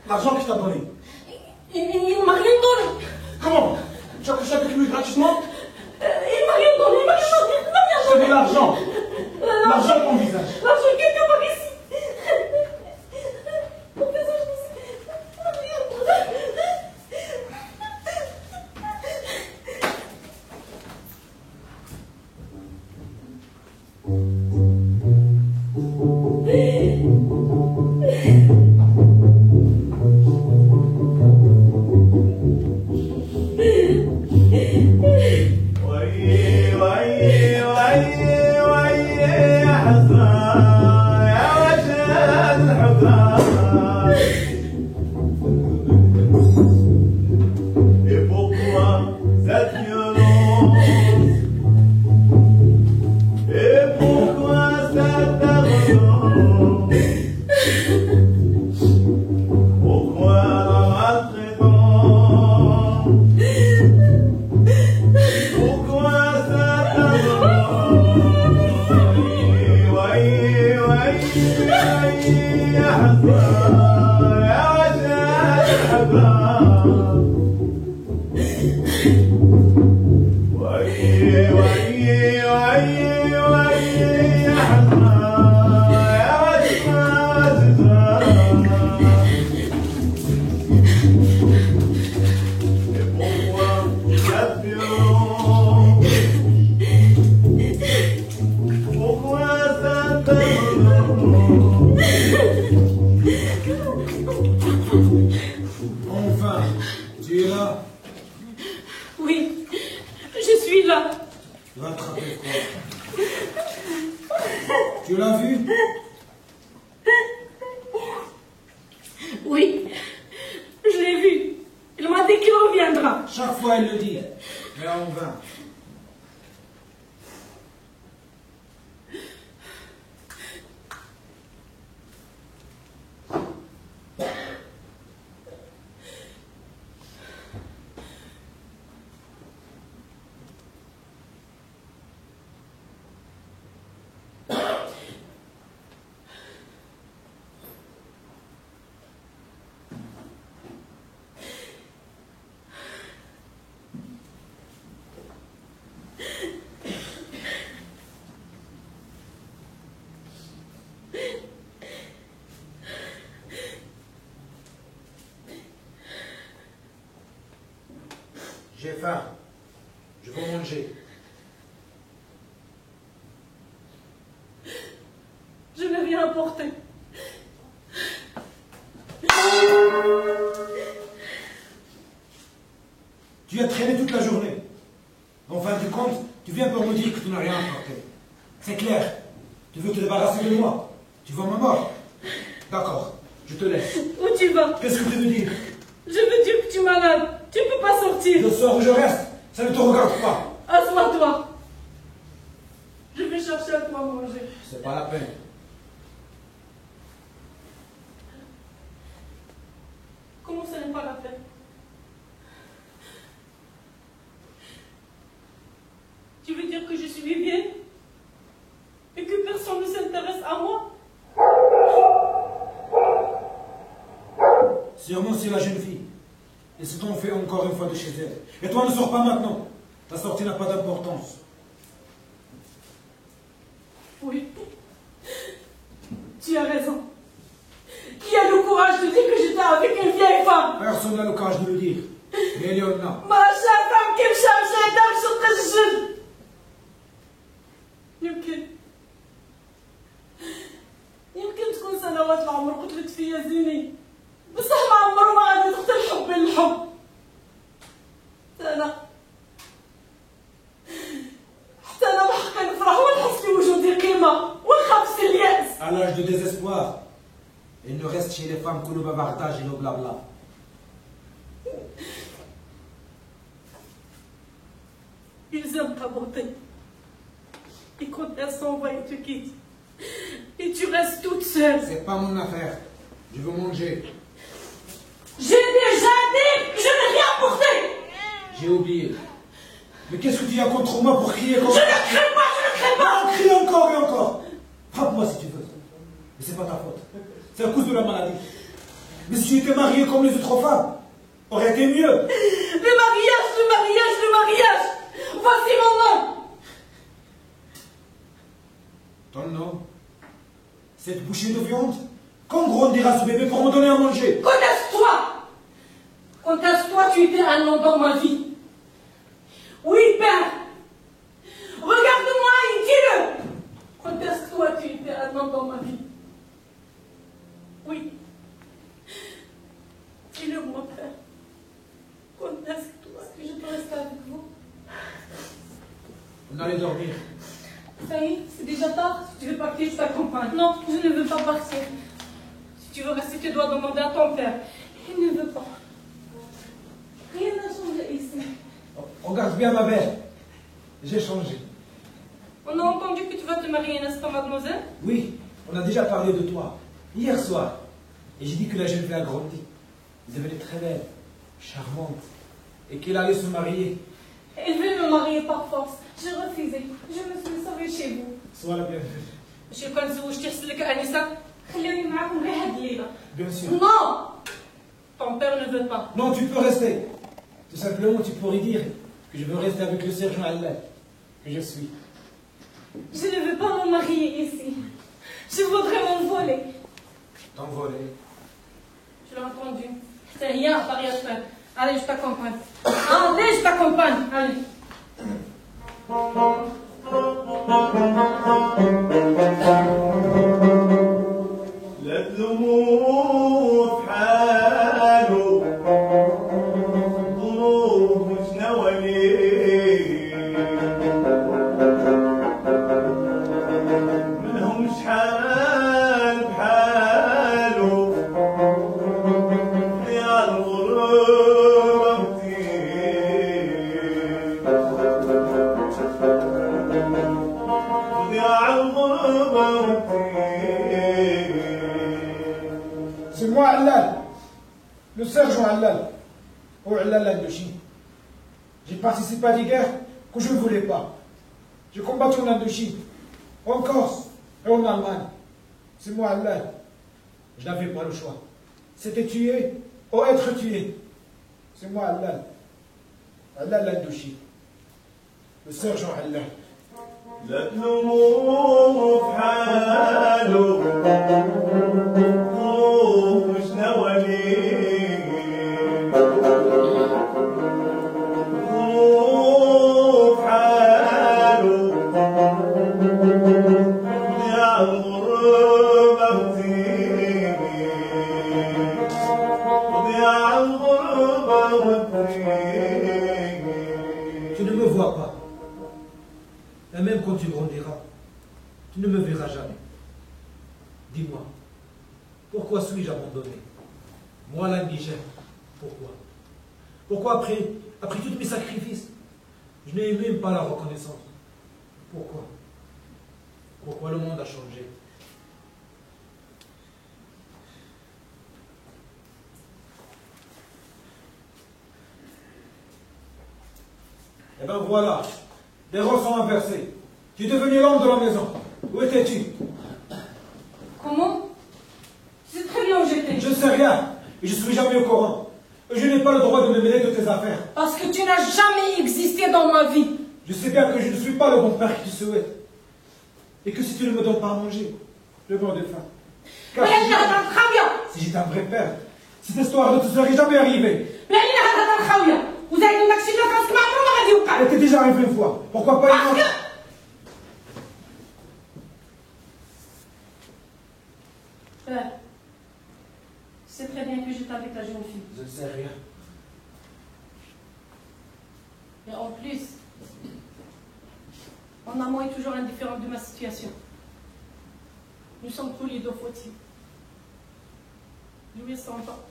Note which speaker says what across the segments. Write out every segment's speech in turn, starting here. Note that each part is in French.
Speaker 1: L'argent qu'il t'a donné.
Speaker 2: Il m'a rien donné.
Speaker 1: Comment? Tu as couché avec lui gratuitement?
Speaker 2: Il m'a rien donné, il m'a rien donné.
Speaker 1: Je te dis l'argent. L'argent de ton visage.
Speaker 2: L'argent quelque part ici.
Speaker 1: Enfin, tu es là.
Speaker 2: Oui, je suis là.
Speaker 1: Tu vas attraper quoi? Tu l'as vu?
Speaker 2: Oui, je l'ai vu. Il m'a dit qu'il reviendra.
Speaker 1: Chaque fois, elle le dit. Mais en vain. J'ai faim. Je veux manger.
Speaker 2: Je n'ai rien apporté.
Speaker 1: Tu as traîné toute la journée. En fin de compte, tu viens pour me dire que tu n'as rien apporté. C'est clair. Tu veux te débarrasser de moi. Tu veux ma mort. D'accord, je te laisse.
Speaker 2: Où tu vas?
Speaker 1: Qu'est-ce que tu veux dire?
Speaker 2: Je veux dire que tu es malade. Tu ne peux pas sortir.
Speaker 1: Je sors où je reste. Ça ne te regarde pas.
Speaker 2: Assois-toi. Je vais chercher à quoi manger.
Speaker 1: C'est pas la peine.
Speaker 2: Comment ça n'est pas la peine? Tu veux dire que je suis Vivienne? Et que personne ne s'intéresse à moi?
Speaker 1: Sûrement c'est la jeune fille. Et c'est qu'on fait encore une fois de chez elle. Et toi ne sors pas maintenant. Ta sortie n'a pas d'importance.
Speaker 2: Oui. Tu as raison. Qui a le courage de dire que j'étais avec une vieille femme?
Speaker 1: Personne n'a le courage de le dire. Mais il y en a.
Speaker 2: ما شافهم كيف شاف شيطان شق الجن. يمكن تكون سنوات العمر قتلت فيا زيني، بصح ما عمره ما غادي تقتل الحب بالحب. حتى انا بحق نفرح ونحس بوجودي قيمه ونخاف في الياس.
Speaker 1: À l'âge de désespoir, il ne reste chez les femmes que le bavardage et le blabla.
Speaker 2: Ils aiment ta beauté. Et quand elles s'en vont, ils te quittent. Et tu restes toute seule.
Speaker 1: C'est pas mon affaire. Je veux manger.
Speaker 2: J'ai déjà dit que je n'ai rien porté.
Speaker 1: J'ai oublié. Mais qu'est-ce que tu as contre moi pour crier comme
Speaker 2: Je ne crie pas, je ne crie pas.
Speaker 1: Non, crie encore et encore. Frappe-moi si tu veux. Mais c'est pas ta faute. C'est à cause de la maladie. Mais si tu étais marié comme les autres femmes, aurait été mieux.
Speaker 2: Le mariage, le mariage, le mariage. Voici mon nom.
Speaker 1: Ton nom, cette bouchée de viande, quand grandira ce bébé pour me donner à manger?
Speaker 2: Conteste-toi. Conteste-toi, tu étais un homme dans ma vie. Oui, père. Regarde-moi et dis-le. Conteste-toi, tu étais un homme dans ma vie. Oui. Dis-le, mon père. Conteste-toi que je peux rester avec vous.
Speaker 1: On allait dormir.
Speaker 2: Ça y est, c'est déjà tard. Si tu veux partir, je t'accompagne. Non, je ne veux pas partir. Si tu veux rester, tu dois demander à ton père. Il ne veut pas. Rien n'a changé ici.
Speaker 1: Regarde bien ma belle. J'ai changé.
Speaker 2: On a entendu que tu vas te marier, n'est-ce pas, mademoiselle?
Speaker 1: Oui, on a déjà parlé de toi, hier soir. Et j'ai dit que la jeune fille a grandi. Elle devenait très belle, charmante. Et qu'elle allait se marier.
Speaker 2: Elle veut me marier par force. J'ai refusé. Je me suis sauvée chez vous.
Speaker 1: Sois la bienvenue.
Speaker 2: Je كان زوجتي ارسلك انسه خليني معاكم غير هاد الليله.
Speaker 1: Bien sûr.
Speaker 2: Non. Ton père ne veut pas.
Speaker 1: Non, tu peux rester. Tout simplement, tu pourrais dire que je veux rester avec le sergent Allah, que je suis.
Speaker 2: Je ne veux pas me marier ici. Je voudrais m'envoler.
Speaker 1: T'envoler.
Speaker 2: Je l'ai entendu. C'est rien à Paris à faire. Allez, je t'accompagne. Allez, je t'accompagne. Allez.
Speaker 3: لا تلوموه في حاله ظروف شنو ليه منهم شحال بحاله يا الغربة يا الغربة
Speaker 1: C'est moi Allah, le sergent Allah, ou Allah l'Indochine. J'ai participé à des guerres que je ne voulais pas. J'ai combattu en Indochine, en Corse et en Allemagne. C'est moi Allah. Je n'avais pas le choix. C'était tuer ou être tué. C'est moi Allah. Allah l'Indochine. Le sergent Allah.
Speaker 3: لا تلوموه في حاله ظروف شنو ليه ظروف حاله يا الغربة يا الغربة
Speaker 1: Tu ne me vois pas. Et même quand tu grandiras, tu ne me verras jamais. Dis-moi, pourquoi suis-je abandonné? Moi, l'indigène, pourquoi? Pourquoi après tous mes sacrifices, je n'ai même pas la reconnaissance? Pourquoi? Pourquoi le monde a changé? Eh bien voilà, les rôles sont inversés. Tu es devenu l'homme de la maison. Où étais-tu?
Speaker 2: Comment? Tu sais très bien où j'étais.
Speaker 1: Je ne sais rien, et je ne suis jamais au courant. Et je n'ai pas le droit de me mêler de tes affaires.
Speaker 2: Parce que tu n'as jamais existé dans ma vie.
Speaker 1: Je sais bien que je ne suis pas le bon père que tu souhaites. Et que si tu ne me donnes pas à manger, je meurs de faim. Car
Speaker 2: Mais il a très bien.
Speaker 1: si j'étais un vrai père, cette histoire ne te serait jamais arrivée.
Speaker 2: Mais il a très bien. Vous avez une accident quand ce matin, on aurait dit au cas.
Speaker 1: Elle était déjà arrivée une fois. Pourquoi pas une
Speaker 2: Parce
Speaker 1: autre?
Speaker 2: que... Père, tu sais très bien que j'étais avec la jeune fille.
Speaker 1: Je ne sais rien.
Speaker 2: Et en plus, mon amant est toujours indifférent de ma situation. Nous sommes tous les deux fautifs. Lui, 100 ans.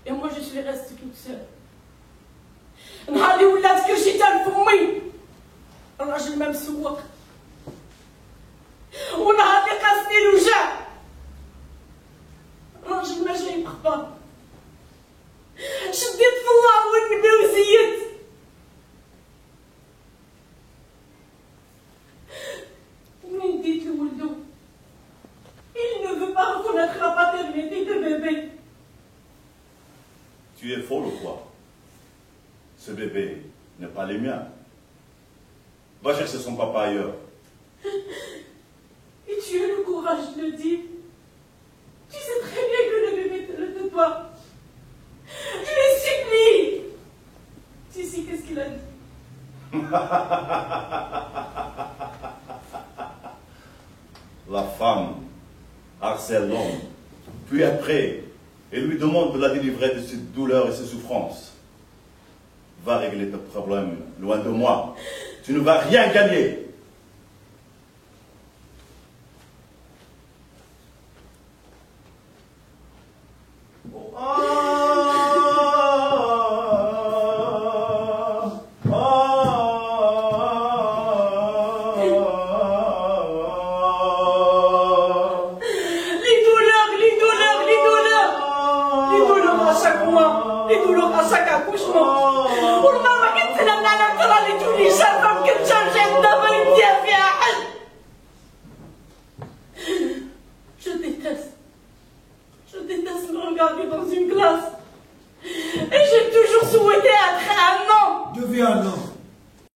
Speaker 2: Et moi, je suis restée toute seule. نهار اللي ولات كل شيء تان فمي الراجل ما مسوق ونهار اللي قاسني الوجع الراجل ما جاي بخبار شديت في الله والنبي وزيت ومن ديت لولدو il ne veut pas reconnaître la paternité de bébé
Speaker 4: Tu es folle ou quoi? Ce bébé n'est pas le mien. Va chercher son papa ailleurs.
Speaker 2: Et tu as le courage de le dire. Tu sais très bien que le bébé ne le veut pas. Je le supplie. Tu sais qu'est-ce qu'il a dit?
Speaker 4: La femme harcèle l'homme, puis après, elle lui demande de la délivrer de ses douleurs et ses souffrances. Va régler tes problèmes loin de moi. Tu ne vas rien gagner.
Speaker 2: Les douleurs à chaque accouchement. والماما قلت لها ان انا ترى اللي تولي شابه ما كنتش نشد بنتي فيها حد. Je déteste me regarder dans une glace. Et j'ai toujours souhaité être un homme.
Speaker 1: Deviens un homme.